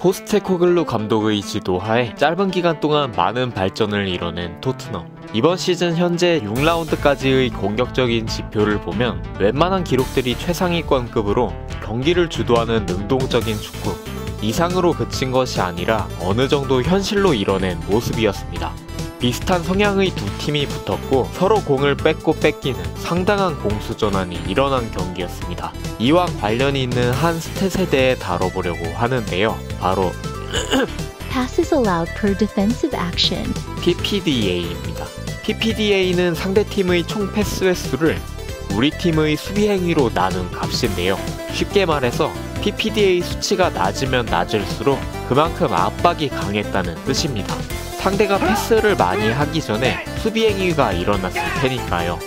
포스테코글루 감독의 지도하에 짧은 기간 동안 많은 발전을 이뤄낸 토트넘. 이번 시즌 현재 6라운드까지의 공격적인 지표를 보면 웬만한 기록들이 최상위권급으로 경기를 주도하는 능동적인 축구 이상으로 그친 것이 아니라 어느 정도 현실로 이뤄낸 모습이었습니다. 비슷한 성향의 두 팀이 붙었고 서로 공을 뺏고 뺏기는 상당한 공수전환이 일어난 경기였습니다. 이와 관련이 있는 한 스탯에 대해 다뤄보려고 하는데요. 바로 Passes allowed per defensive action. PPDA입니다. PPDA는 상대팀의 총 패스 횟수를 우리 팀의 수비 행위로 나눈 값인데요. 쉽게 말해서 PPDA 수치가 낮으면 낮을수록 그만큼 압박이 강했다는 뜻입니다. 상대가 패스를 많이 하기 전에 수비 행위가 일어났을 테니까요.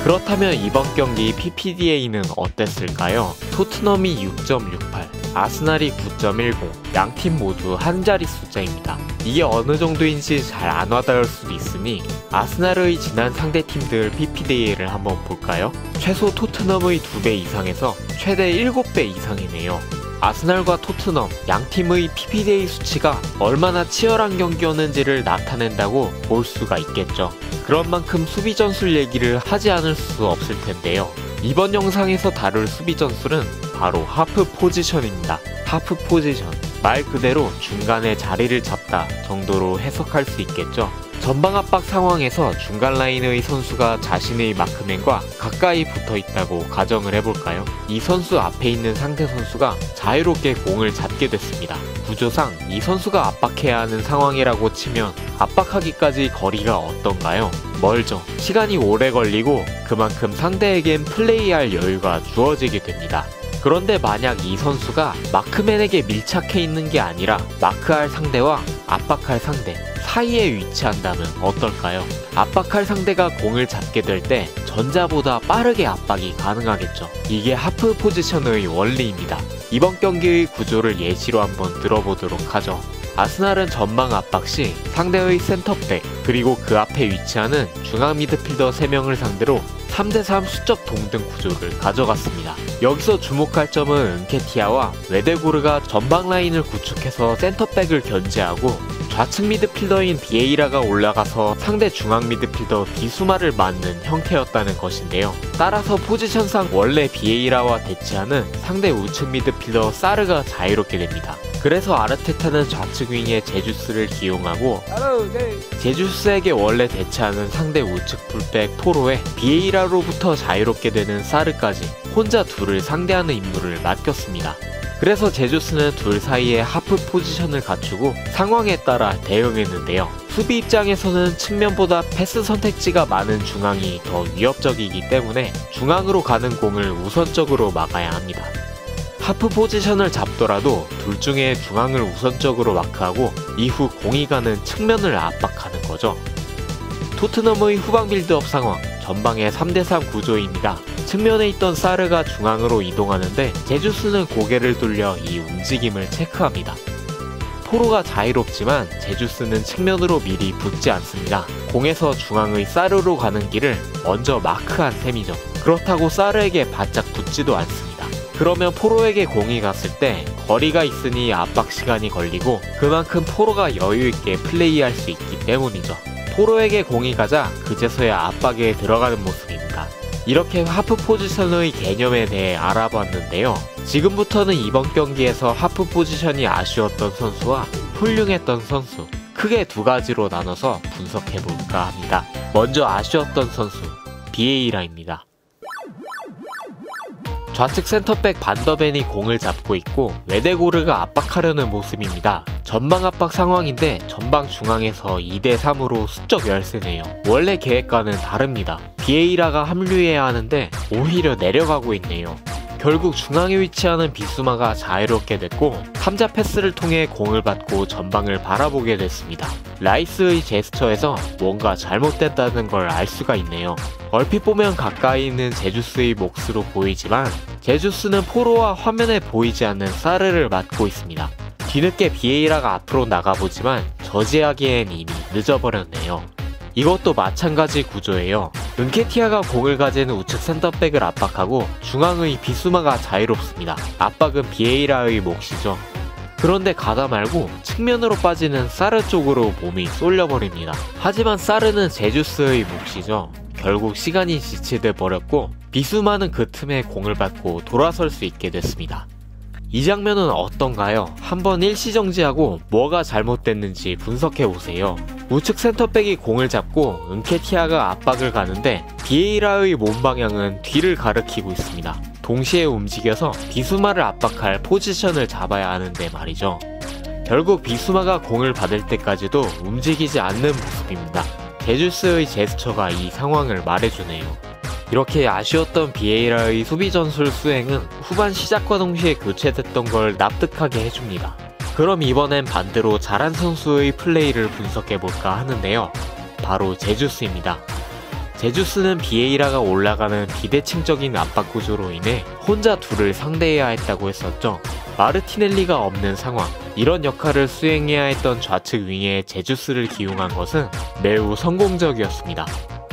그렇다면 이번 경기 PPDA는 어땠을까요? 토트넘이 6.68, 아스날이 9.10, 양팀 모두 한 자리 숫자입니다. 이게 어느 정도인지 잘 안 와닿을 수도 있으니 아스날의 지난 상대팀들 PPDA를 한번 볼까요? 최소 토트넘의 2배 이상에서 최대 7배 이상이네요. 아스날과 토트넘 양팀의 PPDA 수치가 얼마나 치열한 경기였는지를 나타낸다고 볼 수가 있겠죠. 그런 만큼 수비 전술 얘기를 하지 않을 수 없을 텐데요. 이번 영상에서 다룰 수비 전술은 바로 하프 포지션입니다. 하프 포지션, 말 그대로 중간에 자리를 잡다 정도로 해석할 수 있겠죠. 전방 압박 상황에서 중간 라인의 선수가 자신의 마크맨과 가까이 붙어 있다고 가정을 해볼까요? 이 선수 앞에 있는 상대 선수가 자유롭게 공을 잡게 됐습니다. 구조상 이 선수가 압박해야 하는 상황이라고 치면 압박하기까지 거리가 어떤가요? 멀죠. 시간이 오래 걸리고 그만큼 상대에겐 플레이할 여유가 주어지게 됩니다. 그런데 만약 이 선수가 마크맨에게 밀착해 있는 게 아니라 마크할 상대와 압박할 상대 사이에 위치한다면 어떨까요? 압박할 상대가 공을 잡게 될 때 전자보다 빠르게 압박이 가능하겠죠. 이게 하프 포지션의 원리입니다. 이번 경기의 구조를 예시로 한번 들어보도록 하죠. 아스날은 전방 압박 시 상대의 센터백 그리고 그 앞에 위치하는 중앙 미드필더 3명을 상대로 3대3 수적 동등 구조를 가져갔습니다. 여기서 주목할 점은 은케티아와 웨데고르가 전방 라인을 구축해서 센터백을 견제하고 좌측 미드필더인 비에이라가 올라가서 상대 중앙 미드필더 비수마를 맞는 형태였다는 것인데요. 따라서 포지션상 원래 비에이라와 대치하는 상대 우측 미드필더 사르가 자유롭게 됩니다. 그래서 아르테타는 좌측 윙에 제주스를 기용하고 제주스에게 원래 대체하는 상대 우측 풀백 포로에 비에이라로부터 자유롭게 되는 사르까지 혼자 둘을 상대하는 임무를 맡겼습니다. 그래서 제주스는 둘 사이에 하프 포지션을 갖추고 상황에 따라 대응했는데요. 수비 입장에서는 측면보다 패스 선택지가 많은 중앙이 더 위협적이기 때문에 중앙으로 가는 공을 우선적으로 막아야 합니다. 하프 포지션을 잡더라도 둘 중에 중앙을 우선적으로 마크하고 이후 공이 가는 측면을 압박하는 거죠. 토트넘의 후방 빌드업 상황, 전방의 3대3 구조입니다. 측면에 있던 사르가 중앙으로 이동하는데 제주스는 고개를 돌려 이 움직임을 체크합니다. 포로가 자유롭지만 제주스는 측면으로 미리 붙지 않습니다. 공에서 중앙의 사르로 가는 길을 먼저 마크한 셈이죠. 그렇다고 사르에게 바짝 붙지도 않습니다. 그러면 포로에게 공이 갔을 때 거리가 있으니 압박 시간이 걸리고 그만큼 포로가 여유있게 플레이할 수 있기 때문이죠. 포로에게 공이 가자 그제서야 압박에 들어가는 모습입니다. 이렇게 하프 포지션의 개념에 대해 알아봤는데요. 지금부터는 이번 경기에서 하프 포지션이 아쉬웠던 선수와 훌륭했던 선수 크게 두 가지로 나눠서 분석해볼까 합니다. 먼저 아쉬웠던 선수 비에이라입니다. 좌측 센터백 반더벤이 공을 잡고 있고 웨데고르가 압박하려는 모습입니다. 전방 압박 상황인데 전방 중앙에서 2대3으로 수적 열세네요. 원래 계획과는 다릅니다. 비에이라가 합류해야 하는데 오히려 내려가고 있네요. 결국 중앙에 위치하는 비수마가 자유롭게 됐고 3자 패스를 통해 공을 받고 전방을 바라보게 됐습니다. 라이스의 제스처에서 뭔가 잘못됐다는 걸 알 수가 있네요. 얼핏 보면 가까이 있는 제주스의 몫으로 보이지만 제주스는 포로와 화면에 보이지 않는 사르를 맡고 있습니다. 뒤늦게 비에이라가 앞으로 나가보지만 저지하기엔 이미 늦어버렸네요. 이것도 마찬가지 구조예요. 은케티아가 공을 가진 우측 센터백을 압박하고 중앙의 비수마가 자유롭습니다. 압박은 비에이라의 몫이죠. 그런데 가다 말고 측면으로 빠지는 사르 쪽으로 몸이 쏠려버립니다. 하지만 사르는 제주스의 몫이죠. 결국 시간이 지체돼 버렸고 비수마는 그 틈에 공을 받고 돌아설 수 있게 됐습니다. 이 장면은 어떤가요? 한번 일시정지하고 뭐가 잘못됐는지 분석해보세요. 우측 센터백이 공을 잡고 은케티아가 압박을 가는데 비에이라의 몸 방향은 뒤를 가리키고 있습니다. 동시에 움직여서 비수마를 압박할 포지션을 잡아야 하는데 말이죠. 결국 비수마가 공을 받을 때까지도 움직이지 않는 모습입니다. 제주스의 제스처가 이 상황을 말해주네요. 이렇게 아쉬웠던 비에이라의 수비 전술 수행은 후반 시작과 동시에 교체됐던 걸 납득하게 해줍니다. 그럼 이번엔 반대로 잘한 선수의 플레이를 분석해볼까 하는데요. 바로 제주스입니다. 제주스는 비에이라가 올라가는 비대칭적인 압박 구조로 인해 혼자 둘을 상대해야 했다고 했었죠. 마르티넬리가 없는 상황, 이런 역할을 수행해야 했던 좌측 윙에 제주스를 기용한 것은 매우 성공적이었습니다.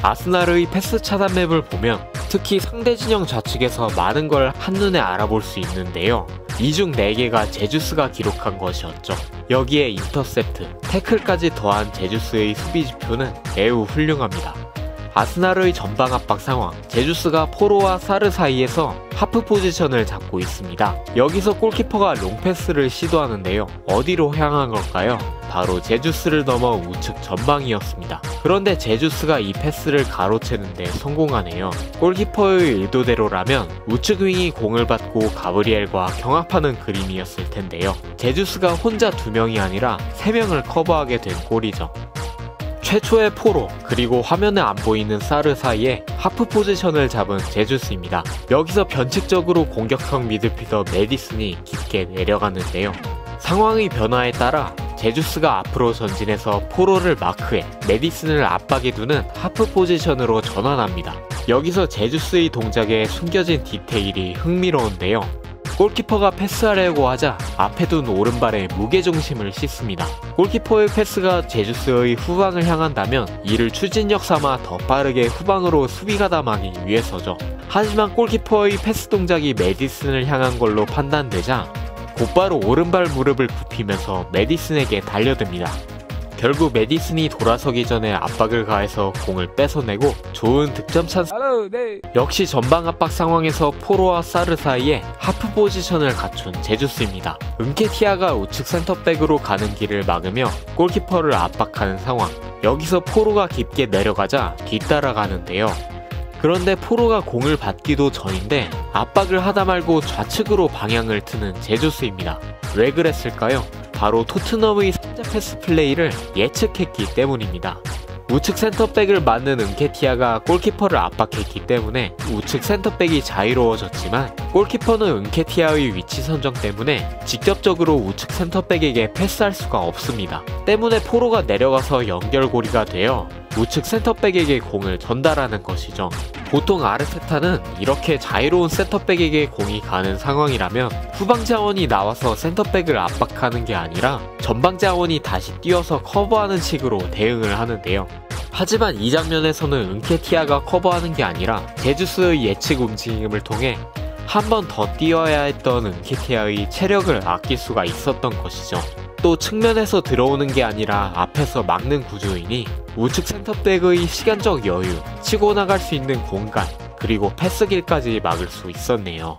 아스날의 패스 차단 맵을 보면 특히 상대 진영 좌측에서 많은 걸 한눈에 알아볼 수 있는데요. 이 중 4개가 제주스가 기록한 것이었죠. 여기에 인터셉트, 태클까지 더한 제주스의 수비 지표는 매우 훌륭합니다. 아스날의 전방 압박 상황, 제주스가 포로와 사르 사이에서 하프 포지션을 잡고 있습니다. 여기서 골키퍼가 롱패스를 시도하는데요. 어디로 향한 걸까요? 바로 제주스를 넘어 우측 전방이었습니다. 그런데 제주스가 이 패스를 가로채는데 성공하네요. 골키퍼의 의도대로라면 우측 윙이 공을 받고 가브리엘과 경합하는 그림이었을 텐데요. 제주스가 혼자 2명이 아니라 3명을 커버하게 된 골이죠. 최초의 포로, 그리고 화면에 안 보이는 사르 사이에 하프 포지션을 잡은 제주스입니다. 여기서 변칙적으로 공격형 미드필더 메디슨이 깊게 내려갔는데요. 상황의 변화에 따라 제주스가 앞으로 전진해서 포로를 마크해 메디슨을 압박에 두는 하프 포지션으로 전환합니다. 여기서 제주스의 동작에 숨겨진 디테일이 흥미로운데요. 골키퍼가 패스하려고 하자 앞에 둔 오른발에 무게중심을 싣습니다. 골키퍼의 패스가 제주스의 후방을 향한다면 이를 추진력 삼아 더 빠르게 후방으로 수비 가담하기 위해서죠. 하지만 골키퍼의 패스 동작이 메디슨을 향한 걸로 판단되자 곧바로 오른발 무릎을 굽히면서 메디슨에게 달려듭니다. 결국 메디슨이 돌아서기 전에 압박을 가해서 공을 뺏어내고 좋은 득점 찬스. 역시 전방 압박 상황에서 포로와 사르 사이에 하프 포지션을 갖춘 제주스입니다. 은케티아가 우측 센터백으로 가는 길을 막으며 골키퍼를 압박하는 상황. 여기서 포로가 깊게 내려가자 뒤따라가는데요. 그런데 포로가 공을 받기도 전인데 압박을 하다 말고 좌측으로 방향을 트는 제주스입니다. 왜 그랬을까요? 바로 토트넘의 선제 패스 플레이를 예측했기 때문입니다. 우측 센터백을 맞는 은케티아가 골키퍼를 압박했기 때문에 우측 센터백이 자유로워졌지만 골키퍼는 은케티아의 위치 선정 때문에 직접적으로 우측 센터백에게 패스할 수가 없습니다. 때문에 포로가 내려가서 연결고리가 되어 우측 센터백에게 공을 전달하는 것이죠. 보통 아르테타는 이렇게 자유로운 센터백에게 공이 가는 상황이라면 후방 자원이 나와서 센터백을 압박하는 게 아니라 전방 자원이 다시 뛰어서 커버하는 식으로 대응을 하는데요. 하지만 이 장면에서는 은케티아가 커버하는 게 아니라 제주스의 예측 움직임을 통해 한 번 더 뛰어야 했던 은케티아의 체력을 아낄 수가 있었던 것이죠. 또 측면에서 들어오는 게 아니라 앞에서 막는 구조이니 우측 센터백의 시간적 여유, 치고 나갈 수 있는 공간, 그리고 패스길까지 막을 수 있었네요.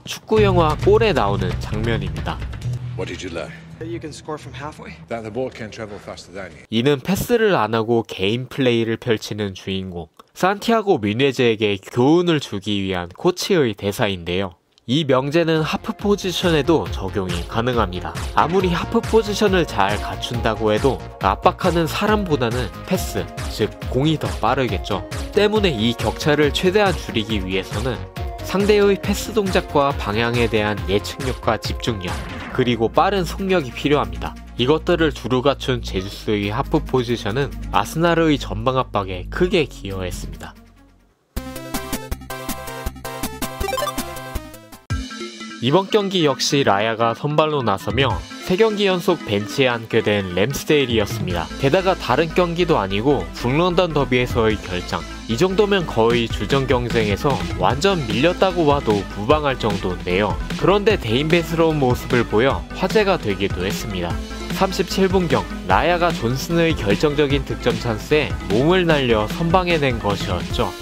축구 영화 골에 나오는 장면입니다. 이는 패스를 안 하고 개인 플레이를 펼치는 주인공 산티아고 뮤네즈에게 교훈을 주기 위한 코치의 대사인데요. 이 명제는 하프 포지션에도 적용이 가능합니다. 아무리 하프 포지션을 잘 갖춘다고 해도 압박하는 사람보다는 패스, 즉 공이 더 빠르겠죠. 때문에 이 격차를 최대한 줄이기 위해서는 상대의 패스 동작과 방향에 대한 예측력과 집중력, 그리고 빠른 속력이 필요합니다. 이것들을 두루 갖춘 제주스의 하프 포지션은 아스날의 전방 압박에 크게 기여했습니다. 이번 경기 역시 라야가 선발로 나서며 3경기 연속 벤치에 앉게 된 램스데일이었습니다. 게다가 다른 경기도 아니고 북런던 더비에서의 결장, 이 정도면 거의 주전 경쟁에서 완전 밀렸다고 봐도 무방할 정도인데요. 그런데 대인배스러운 모습을 보여 화제가 되기도 했습니다. 37분경 라야가 존슨의 결정적인 득점 찬스에 몸을 날려 선방해낸 것이었죠.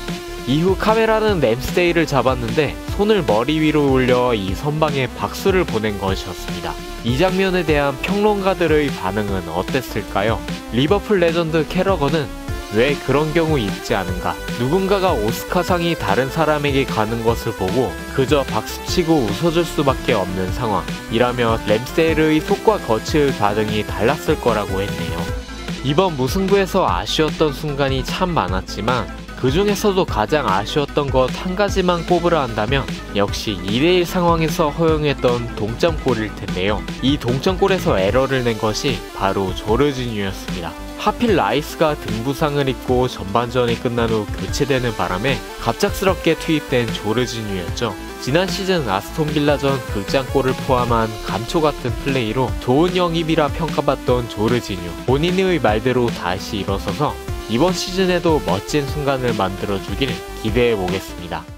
이후 카메라는 램스데일을 잡았는데 손을 머리 위로 올려 이 선방에 박수를 보낸 것이었습니다. 이 장면에 대한 평론가들의 반응은 어땠을까요? 리버풀 레전드 캐러건은 왜 그런 경우 있지 않은가? 누군가가 오스카상이 다른 사람에게 가는 것을 보고 그저 박수치고 웃어줄 수밖에 없는 상황이라며 램스데일의 속과 겉의 반응이 달랐을 거라고 했네요. 이번 무승부에서 아쉬웠던 순간이 참 많았지만 그 중에서도 가장 아쉬웠던 것 한 가지만 꼽으라 한다면 역시 2대1 상황에서 허용했던 동점골일 텐데요. 이 동점골에서 에러를 낸 것이 바로 조르지뉴였습니다. 하필 라이스가 등부상을 입고 전반전이 끝난 후 교체되는 바람에 갑작스럽게 투입된 조르지뉴였죠. 지난 시즌 아스톤빌라전 극장골을 포함한 감초 같은 플레이로 좋은 영입이라 평가받던 조르지뉴. 본인의 말대로 다시 일어서서 이번 시즌에도 멋진 순간을 만들어주길 기대해보겠습니다.